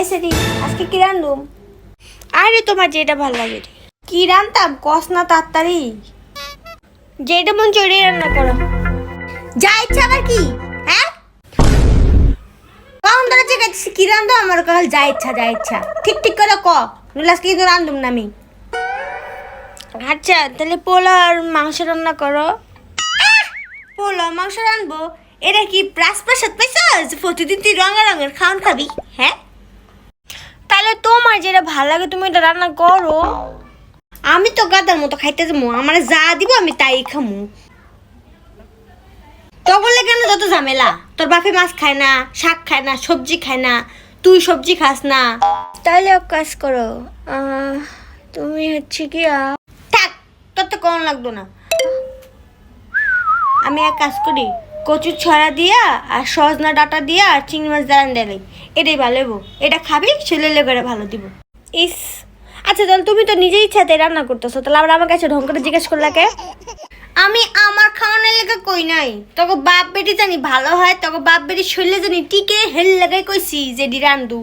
এসে দি আজকে কি রান্ধুম? আরে তোমার যেটা ভালো লাগে কি রান্তাম কস না তাড়াতাড়ি, যেটা মন চড়ে রান্না করো। যা ইচ্ছা আবার কি? হ্যাঁ কখন ধরে চেকাচ্ছি কি রান্ধো আমার কাল যা ইচ্ছা যা ইচ্ছা ঠিক ঠিক করে ক, নইলে আজকে কিন্তু রান্ধুম না আমি। আচ্ছা তাহলে পোলা আর মাংস রান্না করো। পোলা মাংস রানবো? এটা কি রাজপ্রাসাদ পাইছস প্রতিদিন তুই রঙের রঙের খাওয়ান খাবি? হ্যাঁ তাহলে তোমার যেটা ভালো লাগে তুমি এটা রান্না করো। আমি তো গাদার মতো খাইতে যাবো, আমার যা দিব আমি তাই খামু। তো বললে কেন যত ঝামেলা? তোর বাপে মাছ খায় না, শাক খায় না, সবজি খায় না, তুই সবজি খাস না। তাহলে এক কাজ করো, তুমি হচ্ছে কি থাক, তোর তো কোন লাগতো না। আমি এক কাজ করি, কচুর ছড়া দিয়া আর সজনা ডাটা দিয়া আর চিংড়ি মাছ দাঁড়ান দিলে এটাই ভালো হইব। এটা খাবি ছেলে করে ভালো দিব। ইস আচ্ছা তাহলে তুমি তো নিজেই ইচ্ছাতে রান্না করতেছো, তাহলে আবার আমার কাছে ঢং করে জিজ্ঞেস করলা কে? আমি আমার খাওয়ানোর লেগে কই নাই, তোকে বাপ বেটি জানি ভালো হয়, তোকে বাপ বেটি শরীরে জানি টিকে হেল লাগাই কইছি যে রান্ধু।